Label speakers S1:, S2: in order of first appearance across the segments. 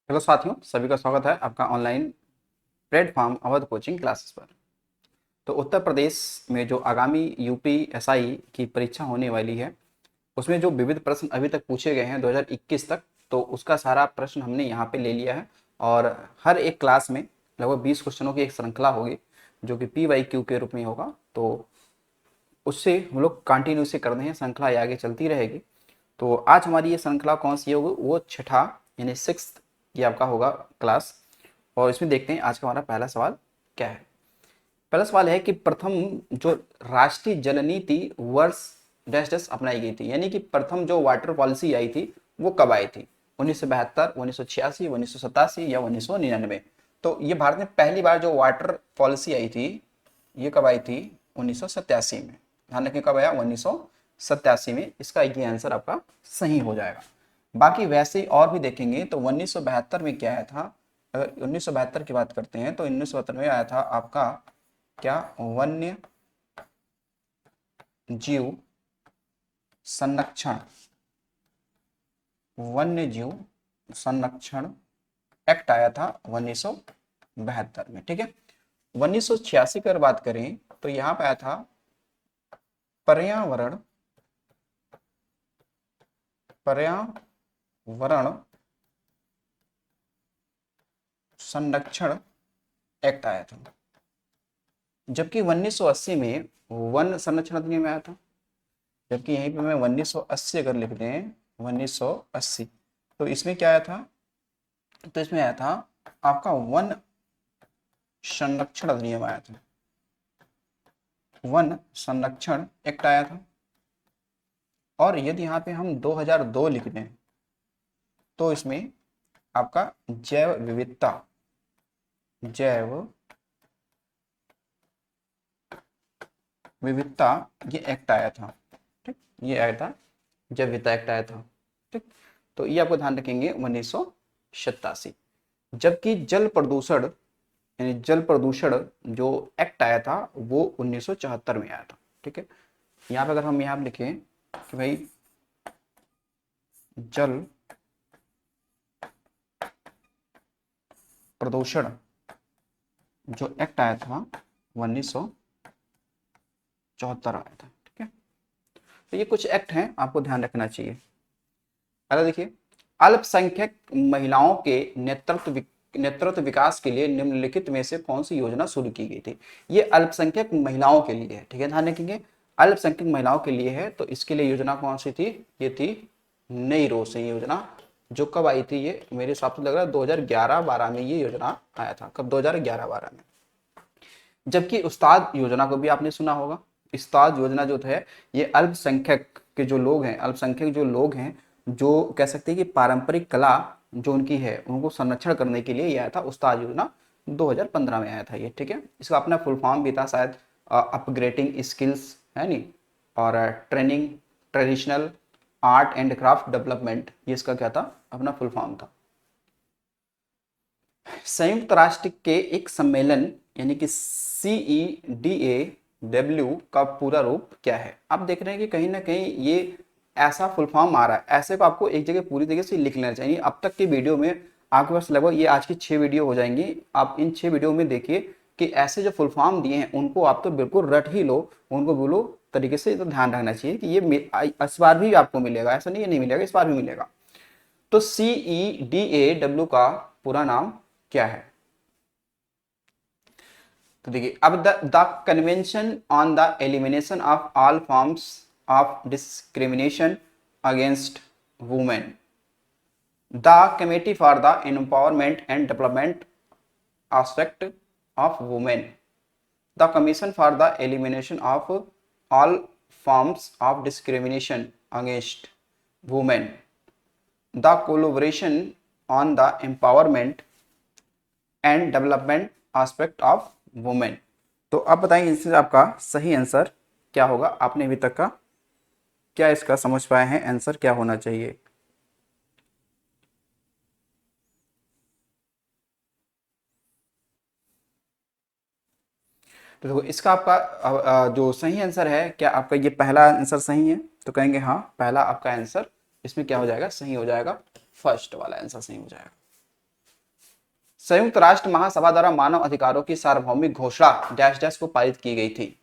S1: Hello साथियों, सभी का स्वागत है आपका online platform Awadh coaching classes पर। तो उत्तर प्रदेश में जो आगामी यूपी एसआई की परीक्षा होने वाली है, उसमें जो विविध प्रश्न अभी तक पूछे गए हैं 2021 तक, तो उसका सारा प्रश्न हमने यहाँ पे ले लिया है। और हर एक क्लास में लगभग 20 क्वेश्चनों की एक श्रृंखला होगी, जो कि PYQ के रूप में होगा। तो उससे हम लोग कंटिन्यू से कर रहे हैं, श्रृंखला ये आगे चलती रहेगी। तो आज हमारी ये श्रृंखला कौन सी होगी, वो छठा यानी सिक्स्थ ये आपका होगा क्लास। और इसमें देखते हैं आज का हमारा पहला सवाल क्या है। पहला सवाल है कि प्रथम जो राष्ट्रीय जल नीति वर्ष डैश डैश अपनाई गई थी, यानी कि प्रथम जो वाटर पॉलिसी आई थी वो कब आई थी, 1972, 1986, 1987 या 1999। तो ये भारत में पहली बार जो वाटर पॉलिसी आई थी ये कब आई थी, 1987 में। ध्यान रखें कब आया, 1987 में। इसका ये आंसर आपका सही हो जाएगा। बाकी वैसे और भी देखेंगे तो 1972 में क्या आया था। अगर 1972 की बात करते हैं तो 1972 में आया था आपका क्या, वन्य जीव संरक्षण, वन्य जीव संरक्षण एक्ट आया था 1972 में। ठीक है। 1986 की अगर बात करें तो यहाँ पे आया था पर्यावरण पर्यावरण संरक्षण एक्ट आया था। जबकि 1980 में वन संरक्षण अधिनियम आया था। जबकि यहीं पे मैं 1980 अगर लिख दें 1980, तो इसमें क्या आया था, तो इसमें आया था आपका वन संरक्षण अधिनियम आया था, वन संरक्षण एक्ट आया था। और यदि यहाँ पे हम 2002 लिख दें तो इसमें आपका जैव विविधता ये एक्ट आया था। ठीक, ये आया था, जैव विविधता एक्ट आया था। ठीक, तो ये आपको ध्यान रखेंगे 1987। जबकि जल प्रदूषण यानी जल प्रदूषण जो एक्ट आया था वो 1974 में आया था। ठीक है। यहाँ पे अगर हम यहाँ लिखें कि भाई जल प्रदूषण जो एक्ट आया था 1974 आया था। ठीक है। तो ये कुछ एक्ट हैं, आपको ध्यान रखना चाहिए। अगर देखिए, अल्पसंख्यक महिलाओं के नेतृत्व विकास के लिए निम्नलिखित में से कौन सी योजना शुरू की गई थी। ये अल्पसंख्यक महिलाओं के लिए है। ठीक है, ध्यान रखेंगे अल्पसंख्यक महिलाओं के लिए है। तो इसके लिए योजना कौन सी थी, ये थी नई रोशनी योजना। जो कब आई थी, ये मेरे हिसाब से लग रहा है 2011-12 में ये योजना आया था। कब, 2011-12 में। जबकि उस्ताद योजना को भी आपने सुना होगा। उस्ताद योजना जो है ये अल्पसंख्यक के जो लोग हैं, अल्पसंख्यक जो लोग हैं, जो कह सकते हैं कि पारंपरिक कला जो उनकी है उनको संरक्षण करने के लिए ये आया था। उस्ताद योजना 2015 में आया था ये। ठीक है। इसका अपना फुल फॉर्म भी था शायद, अपग्रेडिंग स्किल्स है नी, और training traditional art and craft development, ये इसका क्या था, अपना फुल फॉर्म था। संयुक्त राष्ट्र के एक सम्मेलन यानी कि CEDAW का पूरा रूप क्या है। आप देख रहे हैं कि कहीं ना कहीं ये ऐसा फुल फॉर्म आ रहा है, ऐसे को आपको एक जगह पूरी तरीके से लिख लेना चाहिए। अब तक के वीडियो में आपके पास लगभग ये आज की 6 वीडियो हो जाएंगी। आप इन 6 वीडियो में देखिए कि ऐसे जो फुल फॉर्म दिए हैं उनको आप तो बिल्कुल रट ही लो, उनको बोलो तरीके से। तो ध्यान रखना चाहिए कि ये इस बार भी आपको मिलेगा, ऐसा नहीं है नहीं मिलेगा, इस बार भी मिलेगा। तो CEDAW का पूरा नाम क्या है। तो देखिए, अब the convention on the elimination of all forms of discrimination against women, the committee for the empowerment and development aspect of women, the commission for the elimination of all forms of discrimination against women, the collaboration on the empowerment and development aspect of women। तो अब बताएंगे इससे आपका सही answer क्या होगा। आपने अभी तक का क्या इसका समझ पाए हैं, आंसर क्या होना चाहिए। तो देखो, इसका आपका जो सही आंसर है, क्या आपका ये पहला आंसर सही है, तो कहेंगे हाँ पहला आपका आंसर इसमें क्या हो जाएगा, सही हो जाएगा। फर्स्ट वाला आंसर सही हो जाएगा। संयुक्त राष्ट्र महासभा द्वारा मानव अधिकारों की सार्वभौमिक घोषणा डैश डैश को पारित की गई थी।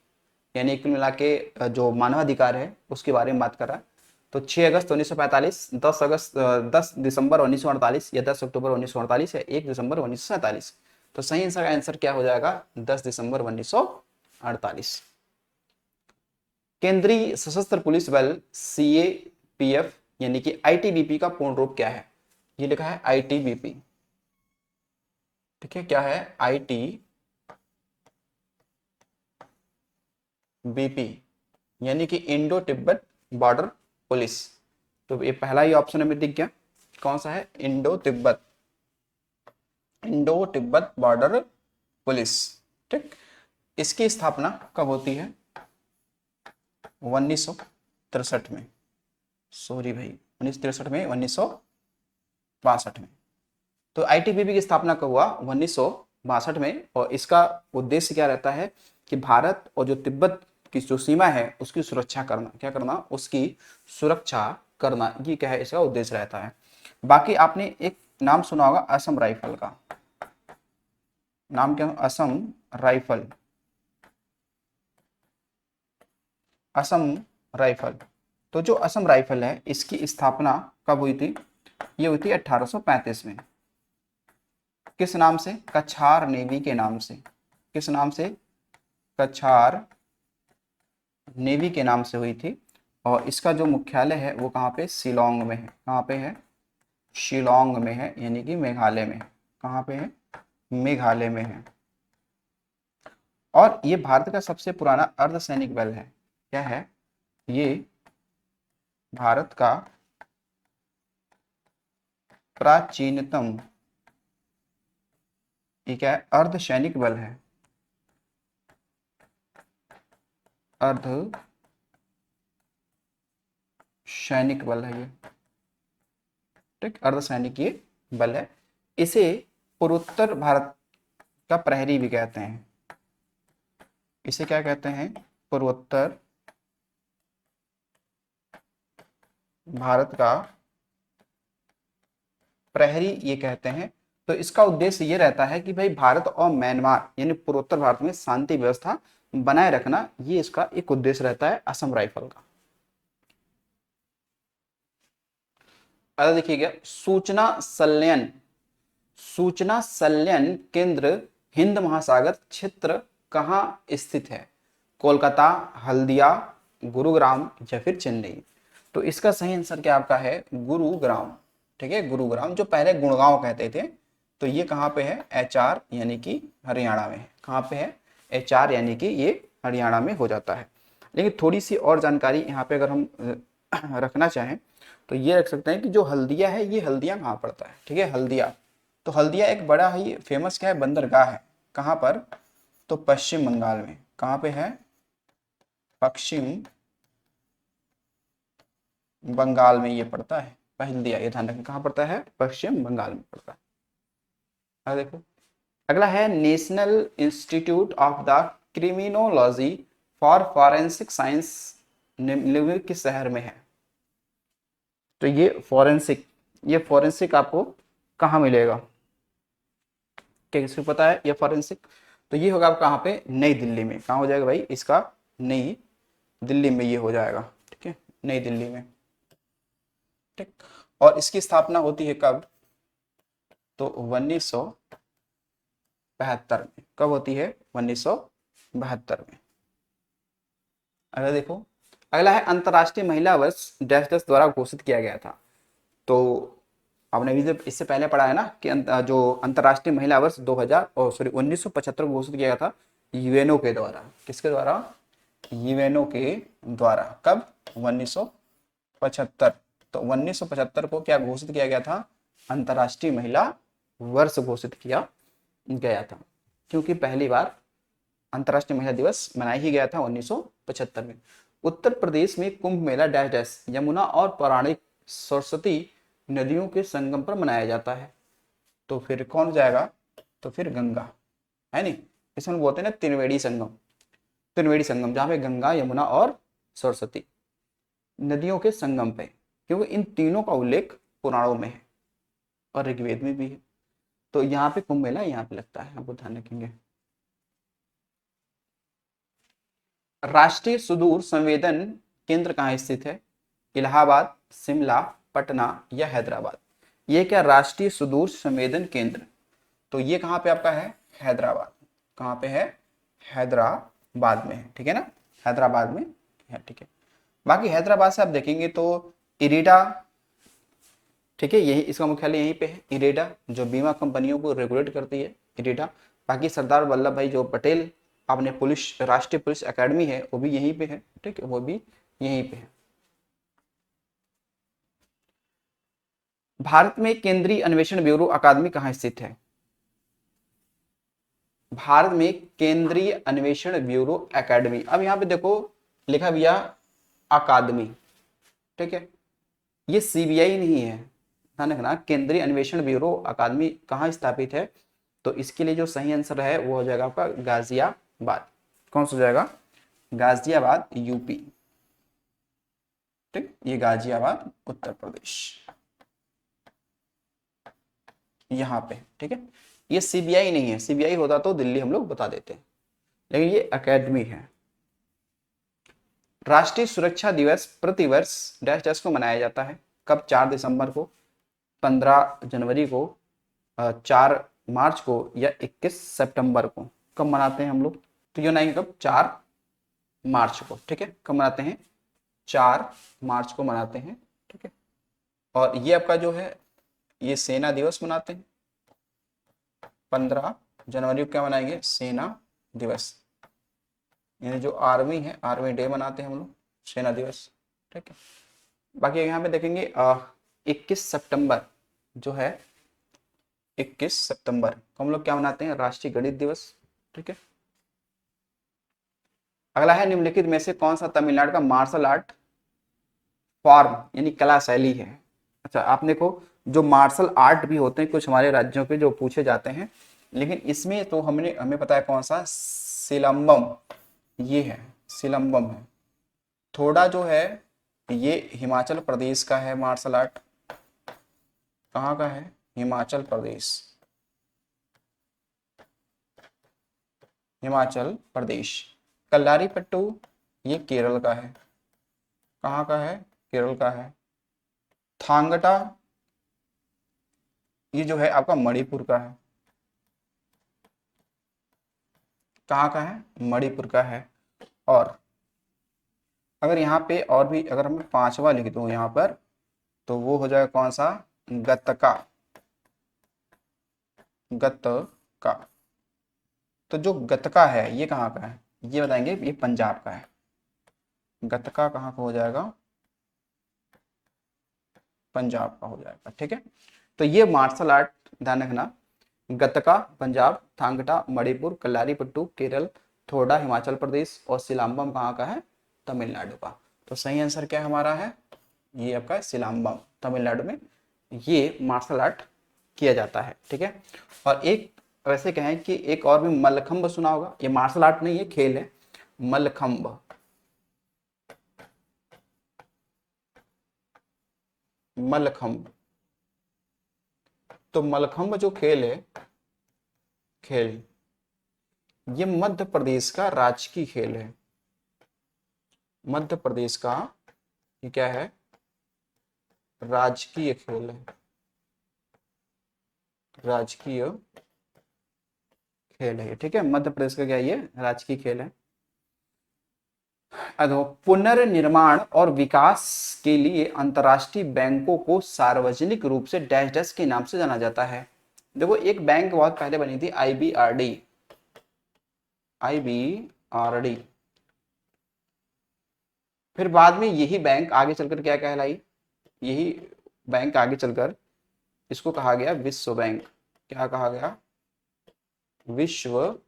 S1: यानी कुल मिला के जो मानवाधिकार है उसके बारे में बात कर रहा है। तो 6 अगस्त 1945, 10 दिसंबर 1948 या 10 अक्टूबर 1948 या 1 दिसंबर 1947। तो सही आंसर क्या हो जाएगा? 10 दिसंबर 1948। केंद्रीय सशस्त्र पुलिस बल CAPF यानी कि ITBP का पूर्ण रूप क्या है? ये लिखा है ITBP। ठीक है, क्या है? ITBP यानी कि इंडो तिब्बत बॉर्डर पुलिस। तो ये पहला ही ऑप्शन हमें दिख गया, कौन सा है? Indo Tibet border police. ठीक, इसकी स्थापना कब होती है? 1963 में। सॉरी भाई, 1963 में, 1962 में। तो ITBP की स्थापना कब हुआ? 1962 में। और इसका उद्देश्य क्या रहता है कि भारत और जो तिब्बत की जो सीमा है उसकी सुरक्षा करना। क्या करना? उसकी सुरक्षा करना, ये क्या है? इसका उद्देश्य रहता है। बाकी आपने एक नाम सुना होगा असम राइफल का। नाम क्या? असम राइफल। असम राइफल। तो जो असम राइफल है इसकी स्थापना कब हुई थी? ये हुई थी 1835 में। किस नाम से? कछार नेवी के नाम से। किस नाम से? कछार नेवी के नाम से हुई थी। और इसका जो मुख्यालय है वो कहाँ पे? शिलोंग में है। कहाँ पे है? शिलोंग में है, यानी कि मेघालय में। कहाँ पे है? मेघालय में है। और ये भारत का सबसे पुराना अर्धसैनिक बल है। क्या है ये? भारत का प्राचीनतम ये क्या है? अर्धसैनिक बल है। अर्ध सैनिक बल है ये। ठीक, अर्धसैनिक ये बल है। इसे पूर्वोत्तर भारत का प्रहरी भी कहते हैं। इसे क्या कहते हैं? पूर्वोत्तर भारत का प्रहरी ये कहते हैं। तो इसका उद्देश्य ये रहता है कि भाई भारत और म्यांमार यानी पूर्वोत्तर भारत में शांति व्यवस्था बनाए रखना, ये इसका एक उद्देश्य रहता है असम राइफल का। अगर देखिएगा, सूचना संलयन केंद्र हिंद महासागर क्षेत्र कहाँ स्थित है? कोलकाता, हल्दिया, गुरुग्राम या फिर चेन्नई। तो इसका सही आंसर क्या आपका है? गुरुग्राम। ठीक है, गुरुग्राम, जो पहले गुड़गांव कहते थे। तो ये कहाँ पे है? HR यानी कि हरियाणा में। कहाँ पे है? HR यानी कि ये हरियाणा में हो जाता है। लेकिन थोड़ी सी और जानकारी यहाँ पे अगर हम रखना चाहें तो ये रख सकते हैं कि जो हल्दिया है, ये हल्दिया कहाँ पड़ता है? ठीक है, हल्दिया। तो हल्दिया एक बड़ा ही फेमस क्या है? बंदरगाह है। कहाँ पर? तो पश्चिम बंगाल में। कहाँ पे है? पश्चिम बंगाल में ये पड़ता है हल्दिया। ये ध्यान रखें, कहाँ पड़ता है? पश्चिम बंगाल में पड़ता है। अब देखो, अगला है national institute of the criminology for forensic science निम्नलिखित किस शहर में है? तो ये फॉरेंसिक आपको कहाँ मिलेगा? क्या किसी को पता है ये फॉरेंसिक? तो ये होगा आप कहाँ पे? नई दिल्ली में। कहाँ हो जाएगा भाई इसका? नई दिल्ली में ये हो जाएगा। ठीक है, नई दिल्ली में। ठीक, और इसकी स्थापना होती है कब? तो 1972 में। कब होती है? 1972 में। अगर देखो, अगला है अंतर्राष्ट्रीय महिला वर्ष डैश डैश द्वारा घोषित किया गया था। तो आपने भी जब इससे पहले पढ़ा है ना कि जो अंतर्राष्ट्रीय महिला वर्ष 1975 घोषित किया गया था यूएनओ के द्वारा। किसके द्वारा? यूएनओ के द्वारा। कब? 1975। तो 1975 को क्या घोषित किया गया था? अंतर्राष्ट्रीय महिला वर्ष घोषित किया गया था, क्योंकि पहली बार अंतर्राष्ट्रीय महिला दिवस मनाया ही गया था 1975 में। उत्तर प्रदेश में कुंभ मेला डैश डैश यमुना और पौराणिक सरस्वती नदियों के संगम पर मनाया जाता है। तो फिर कौन जाएगा? तो फिर गंगा, है नहीं? इसमें बोलते हैं ना त्रिवेणी संगम। त्रिवेणी संगम जहाँ पे गंगा, यमुना और सरस्वती नदियों के संगम पे, क्योंकि इन तीनों का उल्लेख पुराणों में है और ऋग्वेद में भी है। तो यहाँ पे कुंभ मेला यहाँ पे लगता है, आपको ध्यान रखेंगे। राष्ट्रीय सुदूर संवेदन केंद्र कहाँ स्थित है? इलाहाबाद, शिमला, पटना या हैदराबाद? ये क्या राष्ट्रीय सुदूर संवेदन केंद्र, तो ये कहाँ पे आपका है? हैदराबाद। कहाँ पे है? हैदराबाद में है, ठीक है ना, हैदराबाद में है, ठीक है। बाकी हैदराबाद से आप देखेंगे तो इरीडा, ठीक है, यही इसका मुख्यालय यहीं पे है, इरेडा, जो बीमा कंपनियों को रेगुलेट करती है, इरेडा। बाकी सरदार वल्लभ भाई जो पटेल आपने पुलिस राष्ट्रीय पुलिस एकेडमी है वो भी यहीं पे है, ठीक है, वो भी यहीं पे है। भारत में केंद्रीय अन्वेषण ब्यूरो अकादमी कहाँ स्थित है? भारत में केंद्रीय अन्वेषण ब्यूरो एकेडमी, अब यहाँ पे देखो लिखा भैया अकादमी, ठीक है, ये सीबीआई नहीं है, ध्यान रखना। केंद्रीय अन्वेषण ब्यूरो अकादमी कहाँ स्थापित है? तो इसके लिए जो सही आंसर है वो हो जाएगा आपका गाजियाबाद। कौन सा हो जाएगा? गाजियाबाद, यूपी, ठीक, ये गाजियाबाद उत्तर प्रदेश, यहाँ पे, ठीक है। ये सीबीआई नहीं है, सीबीआई होता तो दिल्ली हम लोग बता देते, लेकिन ये अकेडमी है। राष्ट्रीय सुरक्षा दिवस प्रतिवर्ष डैश डैश को मनाया जाता है, कब? 4 दिसंबर को, 15 जनवरी को, 4 मार्च को या 21 सितंबर को? कब मनाते हैं हम लोग? तो ये मनाएंगे कब? 4 मार्च को, ठीक है। कब मनाते हैं? 4 मार्च को मनाते हैं, ठीक है। और ये आपका जो है ये सेना दिवस मनाते हैं, 15 जनवरी को क्या मनाएंगे? सेना दिवस, यानी जो आर्मी है, आर्मी डे मनाते हैं हम लोग, सेना दिवस, ठीक है। बाकी यहाँ पे देखेंगे 21 सितंबर जो है, 21 सितंबर को हम लोग क्या मनाते हैं? राष्ट्रीय गणित दिवस, ठीक है। अगला है निम्नलिखित में से कौन सा तमिलनाडु का मार्शल आर्ट फॉर्म यानी कला शैली है? अच्छा, आप देखो जो मार्शल आर्ट भी होते हैं कुछ हमारे राज्यों के जो पूछे जाते हैं, लेकिन इसमें तो हमें पता है कौन सा, सिलंबम, ये है सिलंबम है। थोड़ा जो है ये हिमाचल प्रदेश का है मार्शल आर्ट, कहाँ का है? हिमाचल प्रदेश, हिमाचल प्रदेश। कल्लारी पट्टू ये केरल का है, कहाँ का है? केरल का है। थांगटा ये जो है आपका मणिपुर का है, कहाँ का है? मणिपुर का है। और अगर यहाँ पे और भी अगर मैं पांचवा लिख दूं यहाँ पर, तो वो हो जाएगा कौन सा? गतका, गतका। तो जो गतका है ये कहाँ का है? ये बताएंगे, ये पंजाब का है। गतका कहाँ का हो जाएगा? पंजाब का हो जाएगा, ठीक है। तो ये मार्शल आर्ट ध्यान रखना, गतका पंजाब, थांगटा मणिपुर, कल्लारीपट्टू केरल, थोड़ा हिमाचल प्रदेश और सिलाम्बम कहाँ का है? तमिलनाडु का। तो सही आंसर क्या हमारा है? ये आपका सिलाम्बम, तमिलनाडु में ये मार्शल आर्ट किया जाता है, ठीक है। और एक वैसे कहें कि एक और भी मल्लखंब सुना होगा, ये मार्शल आर्ट नहीं, ये खेल है, मल्लखंब, मल्लखंब। तो मल्लखंब जो खेल है, खेल, ये मध्य प्रदेश का राजकीय खेल है, मध्य प्रदेश का ये क्या है? राजकीय खेल है, राजकीय खेल है, ठीक है। मध्य प्रदेश का क्या, ये राजकीय खेल है। पुनर्निर्माण और विकास के लिए अंतरराष्ट्रीय बैंकों को सार्वजनिक रूप से डैश डैश के नाम से जाना जाता है। देखो एक बैंक बहुत पहले बनी थी, आईबीआरडी, आईबीआरडी। फिर बाद में यही बैंक आगे चलकर क्या कहलाई? यही बैंक आगे चलकर इसको कहा गया विश्व बैंक। क्या कहा गया? विश्व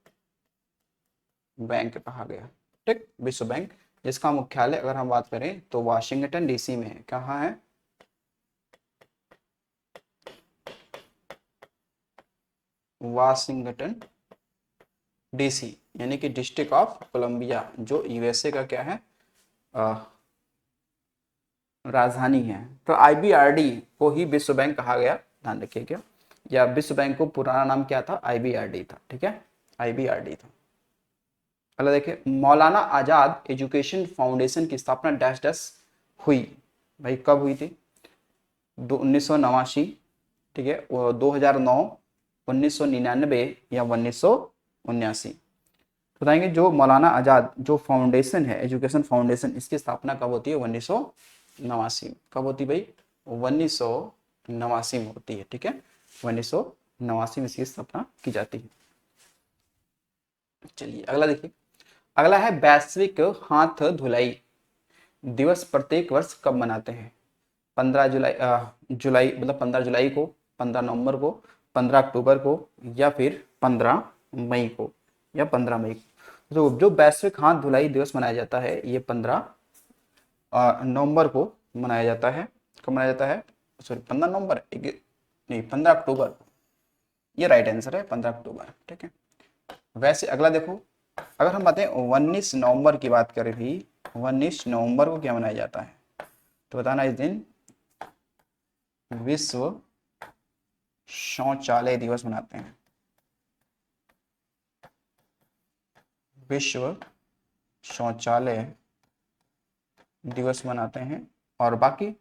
S1: बैंक कहा गया, ठीक, विश्व बैंक। जिसका मुख्यालय अगर हम बात करें तो वाशिंगटन डीसी में है। कहाँ है? वाशिंगटन डीसी, यानी कि डिस्ट्रिक्ट ऑफ कोलंबिया, जो यूएसए का क्या है? राजधानी है। तो आईबीआरडी को ही विश्व बैंक कहा गया, ध्यान रखिएगा। या विश्व बैंक को पुराना नाम क्या था, IBRD था, ठीक है, IBRD था। अगला देखिए, मौलाना आजाद एजुकेशन फाउंडेशन की स्थापना डैश डैश हुई, भाई कब हुई थी, 1989, ठीक है, 2009, 1999 या 1979। बताएंगे जो मौलाना आजाद जो फाउंडेशन है, एजुकेशन फाउंडेशन, इसकी स्थापना कब होती है, 1989। कब होती है भाई, 1989 में होती है, ठीक है, 1989 में इसकी स्थापना की जाती है। चलिए अगला देखिए, अगला है वैश्विक हाथ धुलाई दिवस प्रत्येक वर्ष कब मनाते हैं, 15 जुलाई, जुलाई मतलब 15 जुलाई को, 15 नवंबर को, 15 अक्टूबर को, या फिर 15 मई को, या 15 मई को। तो जो वैश्विक हाथ धुलाई दिवस मनाया जाता है ये 15 नवंबर को मनाया जाता है। कब मनाया जाता है, सॉरी 15 नवंबर नहीं, 15 अक्टूबर, ये राइट आंसर है, 15 अक्टूबर, ठीक है। वैसे अगला देखो, अगर हम बातें 19 नवंबर की बात करें भी, 19 नवंबर को क्या मनाया जाता है, तो बताना, इस दिन विश्व शौचालय दिवस मनाते हैं, विश्व शौचालय दिवस मनाते हैं। और बाकी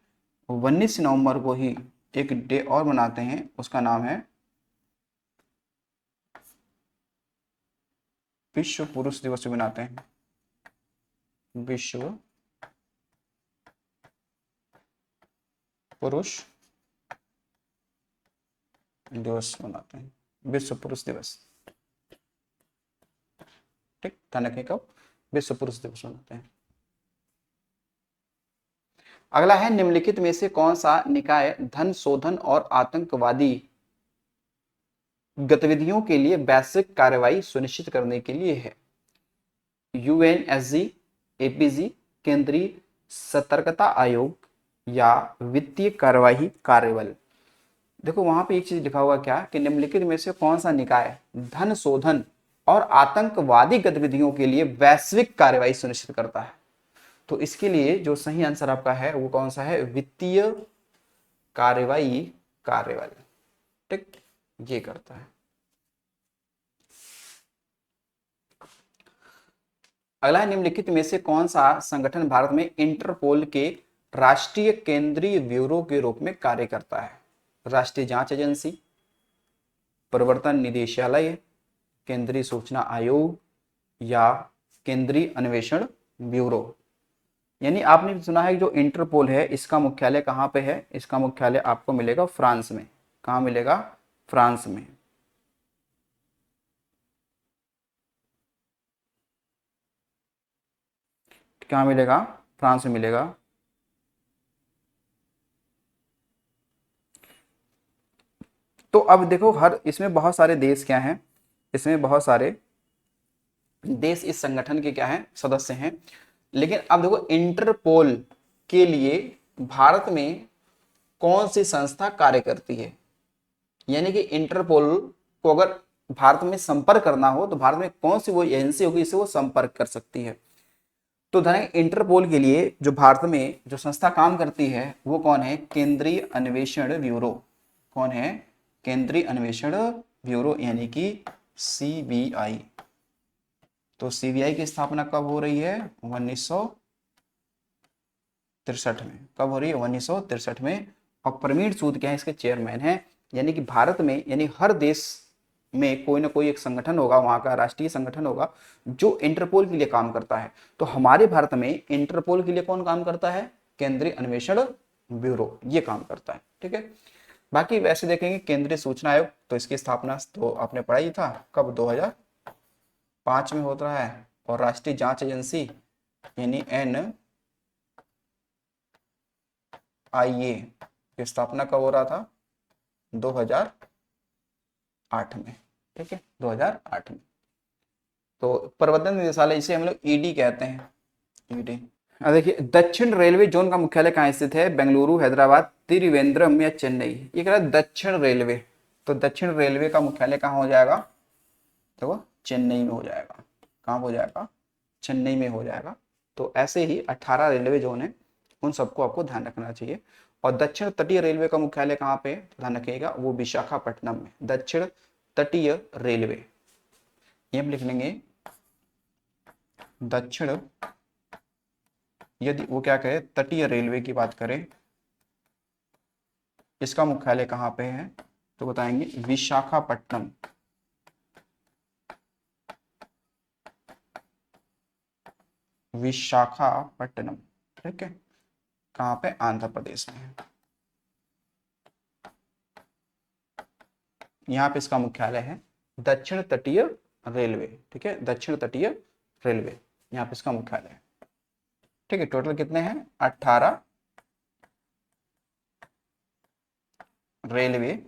S1: 19 नवंबर को ही एक डे और मनाते हैं, उसका नाम है विश्व पुरुष दिवस भी मनाते हैं, विश्व पुरुष दिवस मनाते हैं, विश्व पुरुष दिवस, ठीक, ध्यान रखें कब, विश्व पुरुष दिवस मनाते हैं। अगला है, निम्नलिखित में से कौन सा निकाय धन शोधन और आतंकवादी गतिविधियों के लिए वैश्विक कार्रवाई सुनिश्चित करने के लिए है, UNSG, APG, केंद्रीय सतर्कता आयोग, या वित्तीय कार्यवाही कार्यबल। देखो वहां पे एक चीज लिखा हुआ क्या कि निम्नलिखित में से कौन सा निकाय धन शोधन और आतंकवादी गतिविधियों के लिए वैश्विक कार्रवाई सुनिश्चित करता है। तो इसके लिए जो सही आंसर आपका है वो कौन सा है, वित्तीय कार्रवाई कार्यबल, ठीक, ये करता है। अगला है, निम्नलिखित में से कौन सा संगठन भारत में इंटरपोल के राष्ट्रीय केंद्रीय ब्यूरो के रूप में कार्य करता है, राष्ट्रीय जांच एजेंसी, प्रवर्तन निदेशालय, केंद्रीय सूचना आयोग, या केंद्रीय अन्वेषण ब्यूरो। यानी आपने सुना है जो इंटरपोल है इसका मुख्यालय कहाँ पे है, इसका मुख्यालय आपको मिलेगा फ्रांस में। कहाँ मिलेगा, फ्रांस में। कहाँ मिलेगा, फ्रांस में मिलेगा। तो अब देखो हर इसमें बहुत सारे देश क्या हैं, इसमें बहुत सारे देश इस संगठन के क्या हैं, सदस्य हैं। लेकिन अब देखो इंटरपोल के लिए भारत में कौन सी संस्था कार्य करती है, यानी कि इंटरपोल को अगर भारत में संपर्क करना हो तो भारत में कौन सी वो एजेंसी होगी जिससे वो संपर्क कर सकती है। तो ध्यान रखें, इंटरपोल के लिए जो भारत में जो संस्था काम करती है वो कौन है, केंद्रीय अन्वेषण ब्यूरो। कौन है, केंद्रीय अन्वेषण ब्यूरो, यानी कि CBI। तो CBI की स्थापना कब हो रही है, 1963 में। कब हो रही है, 1963 में। और प्रवीण सूद क्या है, इसके चेयरमैन हैं। यानी कि भारत में, यानी हर देश में कोई ना कोई एक संगठन होगा, वहां का राष्ट्रीय संगठन होगा जो इंटरपोल के लिए काम करता है। तो हमारे भारत में इंटरपोल के लिए कौन काम करता है, केंद्रीय अन्वेषण ब्यूरो, ये काम करता है, ठीक है। बाकी वैसे देखेंगे केंद्रीय सूचना आयोग, तो इसकी स्थापना तो आपने पढ़ा ही था, कब, 2005 में होता है। और राष्ट्रीय जांच एजेंसी यानी NIA की स्थापना कब हो रहा था, 2008 में, ठीक है, 2008 में। तो प्रबंधन निदेशालय, इसे हम लोग ED कहते हैं, ED। अब देखिए, दक्षिण रेलवे जोन का मुख्यालय कहाँ स्थित है, बेंगलुरु, हैदराबाद, त्रिवेंद्रम या चेन्नई। ये कह रहा है दक्षिण रेलवे, तो दक्षिण रेलवे का मुख्यालय कहाँ हो जाएगा, देखो चेन्नई में हो जाएगा। कहाँ हो जाएगा, चेन्नई में हो जाएगा। तो ऐसे ही 18 रेलवे जोन है, उन सबको आपको ध्यान रखना चाहिए। और दक्षिण तटीय रेलवे का मुख्यालय कहाँ पे है, ध्यान रखिएगा, वो विशाखापट्टनम में। दक्षिण तटीय रेलवे, ये हम लिख लेंगे दक्षिण, यदि वो क्या कहे तटीय रेलवे की बात करें, इसका मुख्यालय कहाँ पे है, तो बताएंगे विशाखापट्टनम। विशाखापट्टनम, ठीक है, कहाँ पे, आंध्र प्रदेश में है। यहाँ पे इसका मुख्यालय है दक्षिण तटीय रेलवे, ठीक है, दक्षिण तटीय रेलवे, यहाँ पे इसका मुख्यालय है। ठीक है, टोटल कितने हैं, 18 रेलवे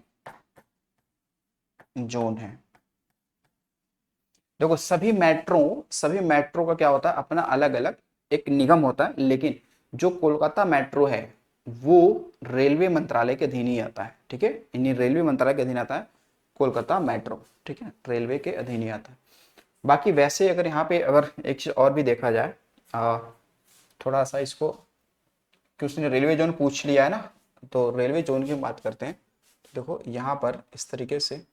S1: जोन है। देखो सभी मेट्रो का क्या होता है, अपना अलग अलग एक निगम होता है, लेकिन जो कोलकाता मेट्रो है वो रेलवे मंत्रालय के अधीन ही आता है। ठीक है, इन्हीं रेलवे मंत्रालय के अधीन आता है कोलकाता मेट्रो, ठीक है, रेलवे के अधीन ही आता है। बाकी वैसे अगर यहाँ पे अगर एक चीज और भी देखा जाए, थोड़ा सा इसको, कि उसने रेलवे जोन पूछ लिया है ना, तो रेलवे जोन की बात करते हैं। तो देखो यहाँ पर इस तरीके से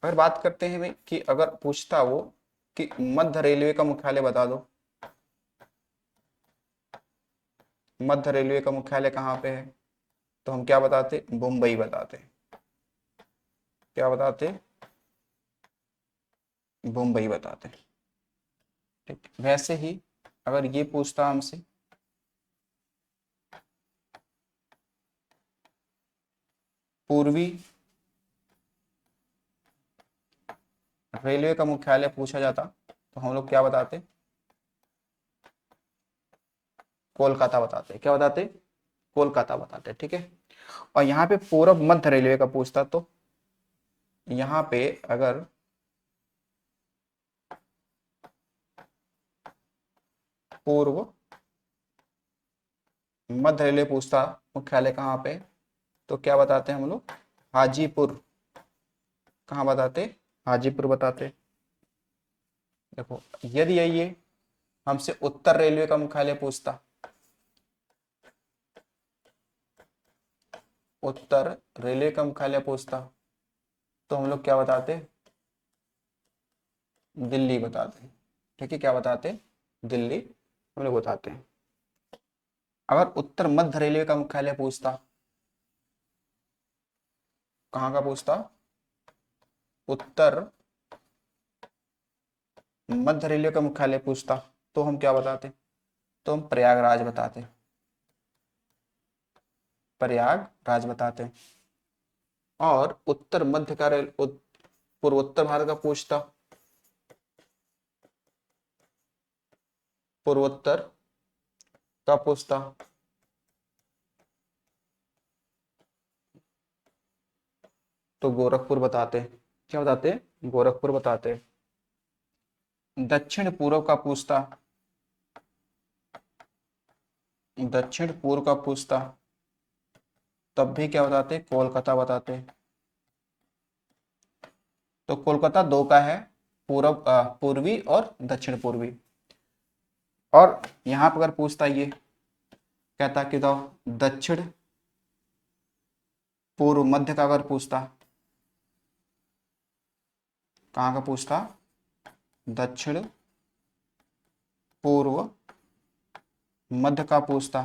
S1: अगर बात करते हैं भाई, कि अगर पूछता वो कि मध्य रेलवे का मुख्यालय बता दो, मध्य रेलवे का मुख्यालय कहाँ पे है, तो हम क्या बताते, मुंबई बताते। क्या बताते, मुंबई बताते। ठीक, वैसे ही अगर ये पूछता हमसे पूर्वी रेलवे का मुख्यालय पूछा जाता, तो हम लोग क्या बताते, कोलकाता बताते। क्या बताते, कोलकाता बताते। ठीक है, और यहाँ पे पूर्व मध्य रेलवे का पूछता, तो यहाँ पे अगर पूर्व मध्य रेलवे पूछता मुख्यालय कहाँ पे, तो क्या बताते हम लोग, हाजीपुर। कहाँ बताते, हाजीपुर बताते। देखो यदि ये हमसे उत्तर रेलवे का मुख्यालय पूछता, उत्तर रेलवे का मुख्यालय पूछता, तो हम लोग क्या बताते, दिल्ली बताते। ठीक है, क्या बताते, दिल्ली हम लोग बताते हैं। अगर उत्तर मध्य रेलवे का मुख्यालय पूछता, कहाँ का पूछता, उत्तर मध्य रेलवे का मुख्यालय पूछता, तो हम क्या बताते, तो हम प्रयागराज बताते, प्रयागराज बताते। और उत्तर मध्य का पूर्वोत्तर भारत का पूछता, पूर्वोत्तर का पूछता, तो गोरखपुर बताते। क्या बताते, गोरखपुर बताते। दक्षिण पूर्व का पूछता, दक्षिण पूर्व का पूछता, तब भी क्या बताते, कोलकाता बताते। तो कोलकाता दो का है, पूर्व पूर्वी और दक्षिण पूर्वी। और यहां पर अगर पूछता ये कहता कि तो दक्षिण पूर्व मध्य का अगर पूछता, कहाँ का पूछता, दक्षिण पूर्व मध्य का पूछता,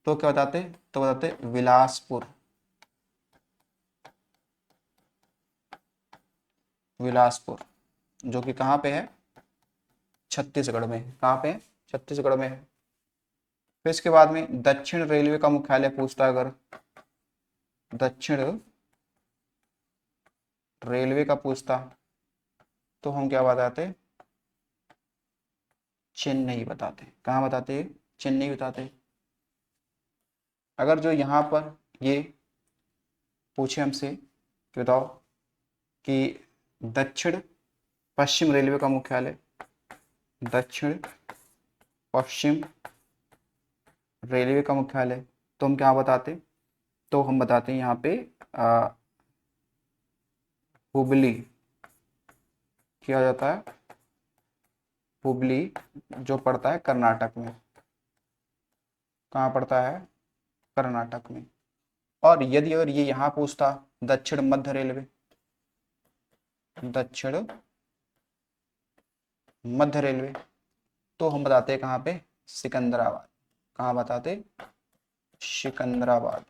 S1: तो क्या बताते, तो बताते विलासपुर। विलासपुर जो कि कहाँ पे है, छत्तीसगढ़ में। कहाँ पे है, छत्तीसगढ़ में है। फिर इसके बाद में दक्षिण रेलवे का मुख्यालय पूछता, अगर दक्षिण रेलवे का पूछता, तो हम क्या बताते, चेन्नई बताते। कहाँ बताते, चेन्नई बताते। अगर जो यहाँ पर ये पूछे हमसे कि बताओ कि दक्षिण पश्चिम रेलवे का मुख्यालय, दक्षिण पश्चिम रेलवे का मुख्यालय, तो हम क्या बताते, तो हम बताते हैं यहाँ पे हुबली किया जाता है। हुबली जो पड़ता है कर्नाटक में। कहाँ पड़ता है? कर्नाटक में। और यदि अगर ये यहाँ पूछता दक्षिण मध्य रेलवे, दक्षिण मध्य रेलवे, तो हम बताते कहाँ पे? सिकंदराबाद। कहाँ बताते? सिकंदराबाद।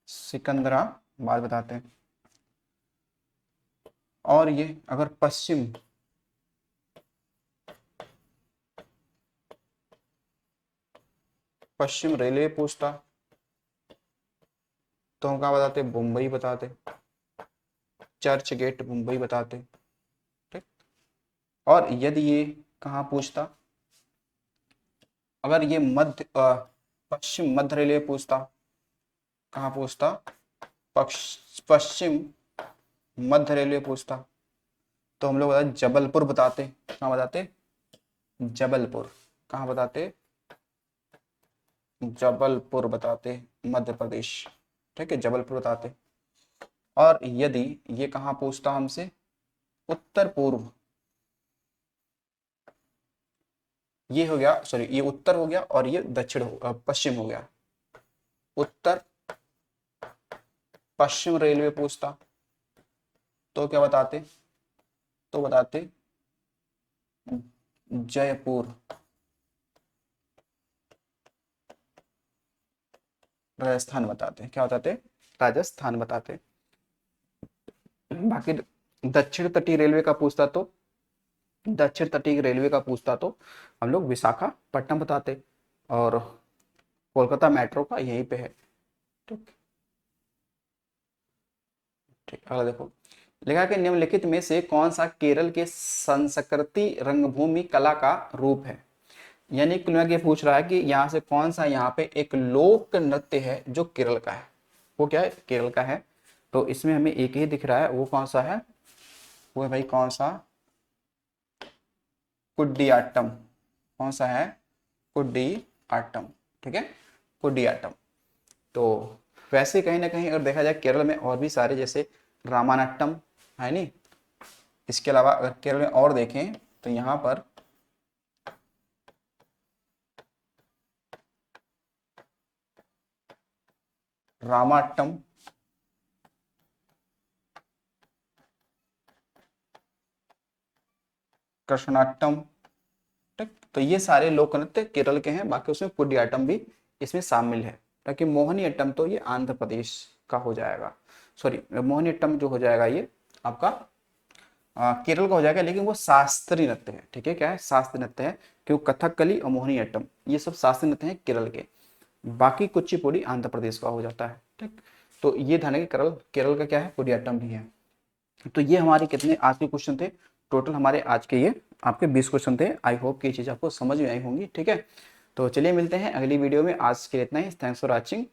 S1: सिकंदराबाद बताते हैं। और ये अगर पश्चिम पश्चिम रेलवे पूछता तो हम कहाँ बताते? मुंबई बताते, चर्च गेट मुंबई बताते। ठीक। और यदि ये कहाँ पूछता, अगर ये पश्चिम मध्य रेलवे पूछता, कहाँ पूछता? पश्चिम मध्य रेलवे पूछता तो हम लोग बताते जबलपुर बताते। कहाँ बताते? जबलपुर। कहाँ बताते? जबलपुर बताते, मध्य प्रदेश। ठीक है, जबलपुर बताते। और यदि ये कहाँ पूछता हमसे? उत्तर पूर्व, ये हो गया, सॉरी ये उत्तर हो गया और ये पश्चिम हो गया। उत्तर पश्चिम रेलवे पूछता तो क्या बताते? तो बताते जयपुर, राजस्थान बताते। क्या बताते? राजस्थान बताते। बाकी दक्षिण तटीय रेलवे का पूछता तो दक्षिण तटीय रेलवे का पूछता तो हम लोग विशाखापट्टनम बताते। और कोलकाता मेट्रो का यहीं पे है। ठीक। ठीक, अगला देखो। लिखा कि निम्नलिखित में से कौन सा केरल के संस्कृति रंगभूमि कला का रूप है? यानी कुल मिला के पूछ रहा है कि यहाँ से कौन सा यहाँ पे एक लोक नृत्य है जो केरल का है। वो क्या है? केरल का है। तो इसमें हमें एक ही दिख रहा है, वो कौन सा है? वो है भाई कौन सा? कुडियाट्टम। कौन सा है? कुडियाट्टम। ठीक है, कुडियाट्टम। तो वैसे कहीं ना कहीं अगर देखा जाए केरल में और भी सारे, जैसे रामानाट्टम है नहीं। इसके अलावा अगर केरल में और देखें तो यहाँ पर रामाट्टम, कृष्णाट्टम। ठीक, तो ये सारे लोक नृत्य केरल के हैं। बाकी उसमें कुडियाट्टम भी इसमें शामिल है। ताकि मोहिनीअट्टम तो ये आंध्र प्रदेश का हो जाएगा। सॉरी, मोहिनीअट्टम जो हो जाएगा ये आपका केरल का हो जाएगा। लेकिन वो शास्त्रीय नृत्य है। ठीक है, क्या है? शास्त्रीय नृत्य है। क्योंकि कथकली और मोहिनीअट्टम ये सब शास्त्रीय नृत्य हैं केरल के। बाकी कुचिपुड़ी आंध्र प्रदेश का हो जाता है। ठीक, तो ये ध्यान है कि केरल केरल का क्या है? कुडियाट्टम भी है। तो ये हमारे कितने आज के क्वेश्चन थे? टोटल हमारे आज के ये आपके 20 क्वेश्चन थे। आई होप कि ये चीज़ आपको समझ में आई होंगी। ठीक है, तो चलिए मिलते हैं अगली वीडियो में। आज के लिए इतना ही। Thanks for watching.